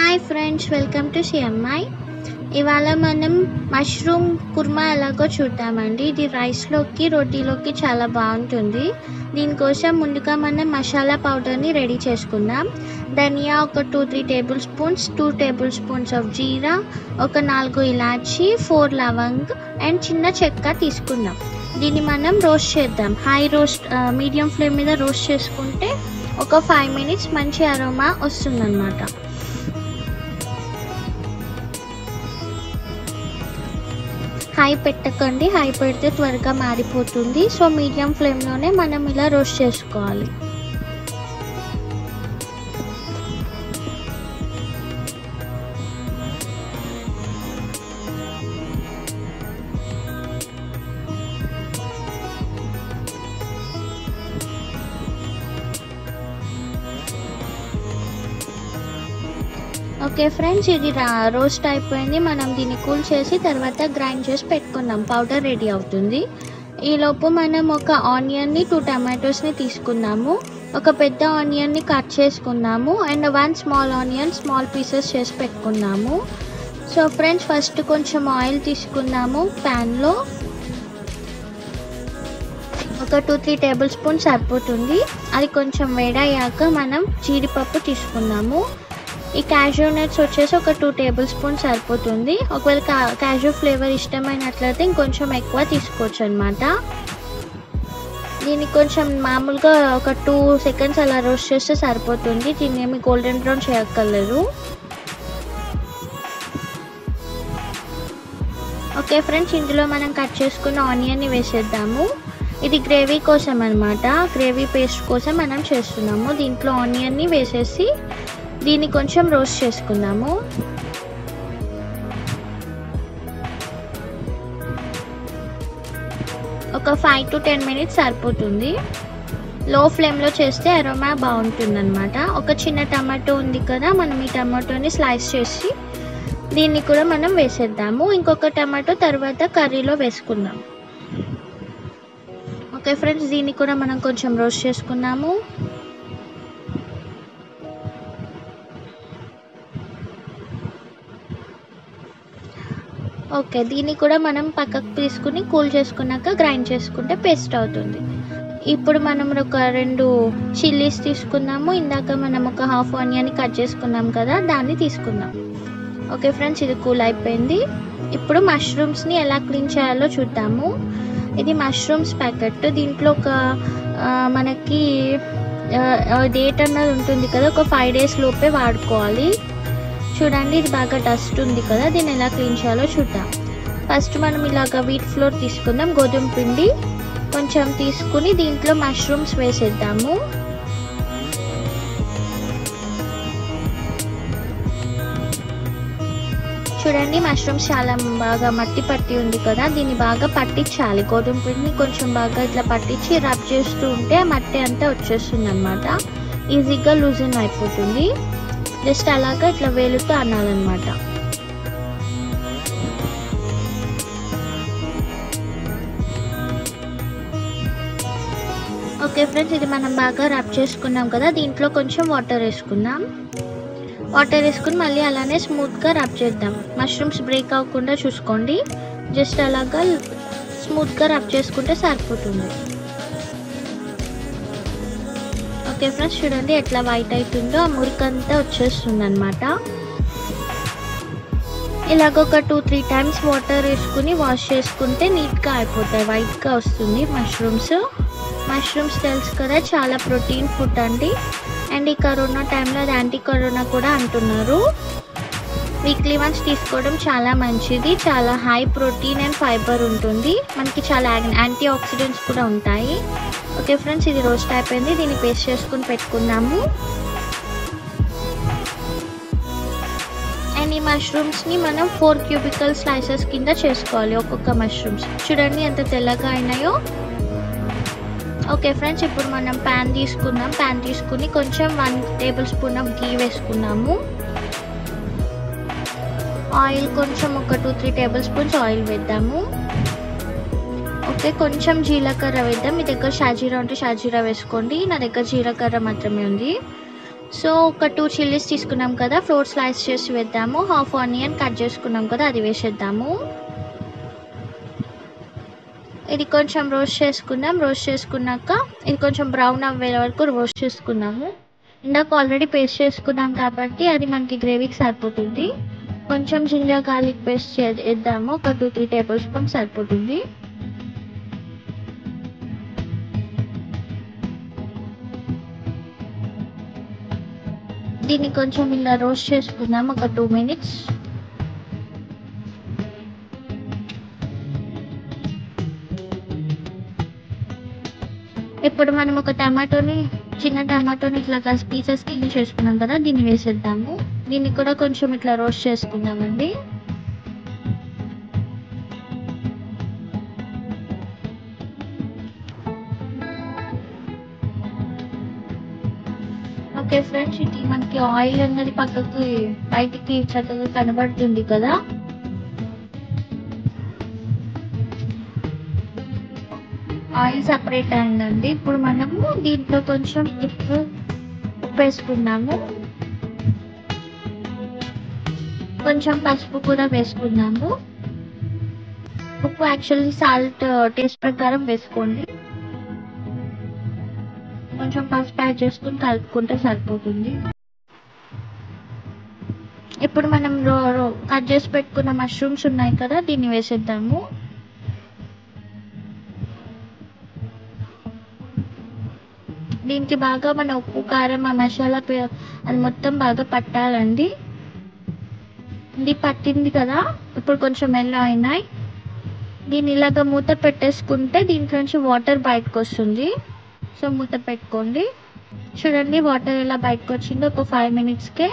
Hi friends, welcome to CMI. ఇవాళ మనం mushroom kurma ఎలాగో చూద్దామండి. ఇది రైస్లోకి రోటీలోకి చాలా బాగుంటుంది. దీనికోసం ముందుగా మనం మసాలా పౌడర్ని రెడీ చేసుకుందాం. ధనియా ఒక 2-3 table spoons, 2 table spoons of జీరా, ఒక 4 ఇలాచి, 4 లవంగ్ అండ్ చిన్న చెక్క తీసుకుందాం. దీన్ని మనం రోస్ట్ చేద్దాం. మీడియం ఫ్లేమ్ మీద రోస్ట్ చేసుకుంటే ఒక 5 మినిట్స్ మంచి అరోమా వస్తుందన్నమాట. హై పెట్టకండి, హై పెడితే త్వరగా మారిపోతుంది. సో మీడియం ఫ్లేమ్లోనే మనం ఇలా రోస్ట్ చేసుకోవాలి. ఓకే ఫ్రెండ్స్, ఇది రోస్ట్ అయిపోయింది. మనం దీన్ని కూల్ చేసి తర్వాత గ్రైండ్ చేసి పెట్టుకుందాం. పౌడర్ రెడీ అవుతుంది. ఈలోపు మనం ఒక ఆనియన్ని, 2 టమాటోస్ని తీసుకుందాము. ఒక పెద్ద ఆనియన్ని కట్ చేసుకుందాము and 1 small onion small pieces చేసి పెట్టుకుందాము. సో ఫ్రెండ్స్, ఫస్ట్ కొంచెం ఆయిల్ తీసుకుందాము. ప్యాన్లో ఒక 2-3 టేబుల్ స్పూన్స్ సరిపోతుంది. అది కొంచెం వేడయ్యాక మనం జీడిపప్పు తీసుకుందాము. ఈ క్యాష్యూ నట్స్ వచ్చేసి ఒక 2 టేబుల్ స్పూన్స్ సరిపోతుంది. ఒకవేళ క్యాష్యూ ఫ్లేవర్ ఇష్టమైనట్లయితే ఇంకొంచెం ఎక్కువ తీసుకోవచ్చు అనమాట. దీన్ని కొంచెం మామూలుగా ఒక 2 సెకండ్స్ అలా రోస్ట్ చేస్తే సరిపోతుంది. దీన్ని ఏమి గోల్డెన్ బ్రౌన్ చేయక్కర్లేదు. ఓకే ఫ్రెండ్స్, ఇందులో మనం కట్ చేసుకున్న ఆనియన్ని వేసేద్దాము. ఇది గ్రేవీ కోసం అనమాట. గ్రేవీ పేస్ట్ కోసం మనం చేస్తున్నాము. దీంట్లో ఆనియన్ని వేసేసి దీన్ని కొంచెం రోస్ట్ చేసుకుందాము. ఒక 5 to 10 మినిట్స్ సరిపోతుంది. లో ఫ్లేమ్లో చేస్తే అరోమా బాగుంటుంది అనమాట. ఒక చిన్న టమాటో ఉంది కదా, మనం ఈ టమాటోని స్లైస్ చేసి దీన్ని కూడా మనం వేసేద్దాము. ఇంకొక టమాటో తర్వాత కర్రీలో వేసుకుందాం. ఓకే ఫ్రెండ్స్, దీన్ని కూడా మనం కొంచెం రోస్ట్ చేసుకున్నాము. ఓకే, దీన్ని కూడా మనం పక్కకు తీసుకుని కూల్ చేసుకున్నాక గ్రైండ్ చేసుకుంటే పేస్ట్ అవుతుంది. ఇప్పుడు మనం ఒక 2 చిల్లీస్ తీసుకుందాము. ఇందాక మనం ఒక హాఫ్ ఆనియన్ కట్ చేసుకున్నాం కదా, దాన్ని తీసుకుందాం. ఓకే ఫ్రెండ్స్, ఇది కూల్ అయిపోయింది. ఇప్పుడు మష్రూమ్స్ని ఎలా క్లీన్ చేయాలో చూద్దాము. ఇది మష్రూమ్స్ ప్యాకెట్. దీంట్లో ఒక మనకి డేట్ అన్నది ఉంటుంది కదా, ఒక 5 days లోపే వాడుకోవాలి. చూడండి, ఇది బాగా డస్ట్ ఉంది కదా, దీన్ని ఎలా క్లీన్ చేయాలో చూద్దాం. ఫస్ట్ మనం ఇలాగ వీట్ ఫ్లోర్ తీసుకుందాం. గోధుమ పిండి కొంచెం తీసుకుని దీంట్లో మష్రూమ్స్ వేసేద్దాము. చూడండి, మష్రూమ్స్ చాలా బాగా మట్టి పట్టి ఉంది కదా, దీన్ని బాగా పట్టించాలి. గోధుమ పిండిని కొంచెం బాగా ఇట్లా పట్టించి రబ్ చేస్తూ ఉంటే ఆ మట్టి అంతా వచ్చేస్తుంది అనమాట. ఈజీగా లూజన్ అయిపోతుంది. జస్ట్ అలాగా ఇట్లా వేలుతో అనాలన్నమాట. ఓకే ఫ్రెండ్స్, ఇది మనం బాగా రబ్ చేసుకున్నాం కదా, దీంట్లో కొంచెం వాటర్ వేసుకుందాం. వాటర్ వేసుకుని మళ్ళీ అలానే స్మూత్గా రబ్ చేద్దాం. మష్రూమ్స్ బ్రేక్ అవ్వకుండా చూసుకోండి. జస్ట్ అలాగా స్మూత్గా రబ్ చేసుకుంటే సరిపోతుంది. ఓకే ఫ్రెండ్స్, చూడండి ఎట్లా వైట్ అవుతుందో, ఆ మురికంతా వచ్చేస్తుంది అనమాట. ఇలాగ ఒక 2-3 టైమ్స్ వాటర్ వేసుకుని వాష్ చేసుకుంటే నీట్గా అయిపోతాయి, వైట్గా వస్తుంది మష్రూమ్స్ తెలుసు కదా, చాలా ప్రోటీన్ ఫుడ్ అండి. అండ్ ఈ కరోనా టైంలో అది యాంటీ కరోనా కూడా అంటున్నారు. వీక్లీ వన్స్ తీసుకోవడం చాలా మంచిది. చాలా హై ప్రోటీన్ అండ్ ఫైబర్ ఉంటుంది. మనకి చాలా యాంటీ ఆక్సిడెంట్స్ కూడా ఉంటాయి. ఓకే ఫ్రెండ్స్, ఇది రోస్ట్ అయిపోయింది. దీన్ని పేస్ట్ చేసుకుని పెట్టుకుందాము. అండ్ ఈ మష్రూమ్స్ని మనం 4 క్యూబికల్ స్లైసెస్ కింద చేసుకోవాలి. ఒక్కొక్క మష్రూమ్స్ చూడండి ఎంత తెల్లగా అయినాయో. ఓకే ఫ్రెండ్స్, ఇప్పుడు మనం ప్యాన్ తీసుకుందాం. ప్యాన్ తీసుకుని కొంచెం 1 టేబుల్ స్పూన్ ఆఫ్ గీ వేసుకున్నాము. ఆయిల్ కొంచెం ఒక 2-3 టేబుల్ స్పూన్స్ ఆయిల్ వేద్దాము. ఓకే, కొంచెం జీలకర్ర వేద్దాం. మీ దగ్గర షాజీరా ఉంటే షాజీరా వేసుకోండి. నా దగ్గర జీలకర్ర మాత్రమే ఉంది. సో ఒక 2 చిల్లీస్ తీసుకున్నాం కదా, 4 స్లైస్ చేసి వేద్దాము. హాఫ్ ఆనియన్ కట్ చేసుకున్నాం కదా, అది వేసేద్దాము. ఇది కొంచెం రోస్ట్ చేసుకుందాం. రోస్ట్ చేసుకున్నాక ఇది కొంచెం బ్రౌన్ అవ్వే వరకు రోస్ట్ చేసుకున్నాము. ఇందాక ఆల్రెడీ పేస్ట్ చేసుకున్నాం కాబట్టి అది మనకి గ్రేవీకి సరిపోతుంది. కొంచెం జింజర్ గార్లిక్ పేస్ట్ వేద్దాము. ఒక 2-3 టేబుల్ స్పూన్ సరిపోతుంది. దీన్ని కొంచెం ఇలా రోస్ట్ చేసుకుందాం ఒక 2 మినిట్స్. ఇప్పుడు మనం ఒక చిన్న టమాటోని ఇట్లా పీసెస్ కింద చేసుకున్నాం కదా, దీన్ని వేసేద్దాము. దీన్ని కూడా కొంచెం ఇట్లా రోస్ట్ చేసుకుందామండి. ఓకే ఫ్రెండ్స్, ఇది మనకి ఆయిల్ అన్నది బయటికి చక్కగా కనబడుతుంది కదా. ఆయిల్ సపరేట్ అయిందండి. ఇప్పుడు మనము దీంట్లో కొంచెం ఉప్పు వేసుకున్నాము. కొంచెం పసుపు కూడా వేసుకున్నాము. ఉప్పు యాక్చువల్లీ సాల్ట్ టేస్ట్ ప్రకారం వేసుకోండి. కొంచెం పసుపు యాడ్ చేసుకుని కలుపుకుంటే సరిపోతుంది. ఇప్పుడు మనం కట్ చేసి పెట్టుకున్న మష్రూమ్స్ ఉన్నాయి కదా, దీన్ని వేసేద్దాము. దీనికి బాగా మన ఉప్పు కారం ఆ మసాలా అది మొత్తం బాగా పట్టాలండి. ఇది పట్టింది కదా, ఇప్పుడు కొంచెం మెల్ల అయినాయి. దీన్ని ఇలాగ మూత పెట్టేసుకుంటే దీంట్లో నుంచి వాటర్ బయటకు వస్తుంది. సో మూత పెట్టుకోండి. చూడండి వాటర్ ఎలా బయటకు వచ్చిందో ఒక 5 మినిట్స్కే.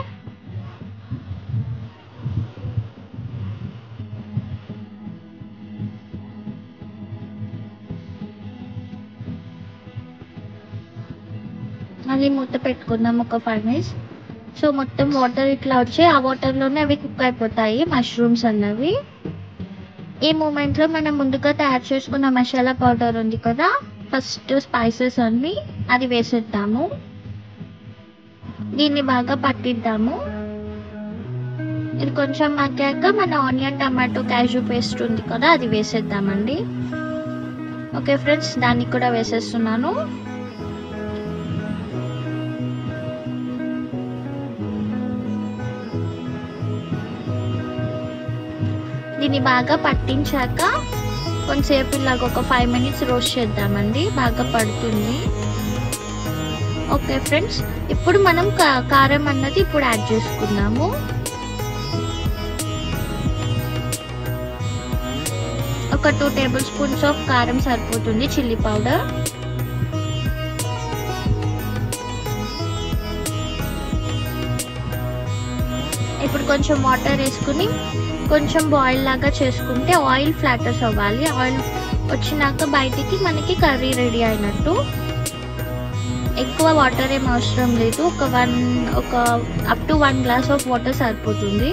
మళ్ళీ మూత పెట్టుకుందాం ఒక 5 మినిట్స్. సో మొత్తం వాటర్ ఇట్లా వచ్చి ఆ వాటర్లోనే అవి కుక్ అయిపోతాయి మష్రూమ్స్ అన్నవి. ఈ మూమెంట్లో మనం ముందుగా తయారు చేసుకున్న మసాలా పౌడర్ ఉంది కదా, ఫస్ట్ స్పైసెస్ అన్ని అది వేసేద్దాము. దీన్ని బాగా పట్టిద్దాము. ఇది కొంచెం మగ్గాక మన ఆనియన్ టమాటో క్యాష్యూ పేస్ట్ ఉంది కదా, అది వేసేద్దామండి. ఓకే ఫ్రెండ్స్, దాన్ని కూడా వేసేస్తున్నాను. దీన్ని బాగా పట్టించాక కొంతసేపు ఇలాగ ఒక 5 మినిట్స్ రోస్ట్ చేద్దామండి. బాగా పడుతుంది. ఓకే ఫ్రెండ్స్, ఇప్పుడు మనం కారం అన్నది ఇప్పుడు యాడ్ చేసుకుందాము. ఒక 2 టేబుల్ స్పూన్స్ ఆఫ్ కారం సరిపోతుంది, చిల్లీ పౌడర్. ఇప్పుడు కొంచెం వాటర్ వేసుకుని కొంచెం బాయిల్ లాగా చేసుకుంటే ఆయిల్ ఫ్లాటర్స్ అవ్వాలి. ఆయిల్ వచ్చినాక బయటికి మనకి కర్రీ రెడీ అయినట్టు. ఎక్కువ వాటర్ ఏం అవసరం లేదు. ఒక up to 1 glass of water సరిపోతుంది.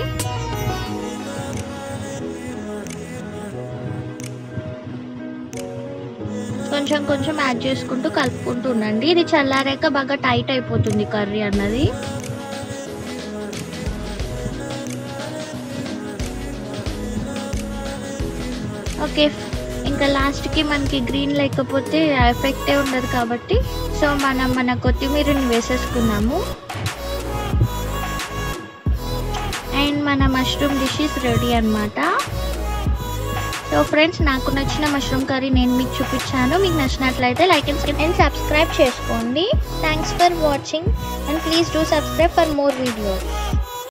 కొంచెం కొంచెం యాడ్ చేసుకుంటూ కలుపుకుంటూ ఉండండి. ఇది చల్లారాక బాగా టైట్ అయిపోతుంది కర్రీ అన్నది. ఓకే, ఇంకా లాస్ట్కి మనకి గ్రీన్ లేకపోతే ఎఫెక్టే ఉండదు కాబట్టి సో మన కొత్తిమీరని వేసేసుకున్నాము. అండ్ మన మష్రూమ్ డిషెస్ రెడీ అన్నమాట. సో ఫ్రెండ్స్, నాకు నచ్చిన మష్రూమ్ కర్రీ నేను మీకు చూపించాను. మీకు నచ్చినట్లయితే లైక్ అండ్ సబ్స్క్రైబ్ చేసుకోండి. Thanks for watching and please do subscribe for more videos.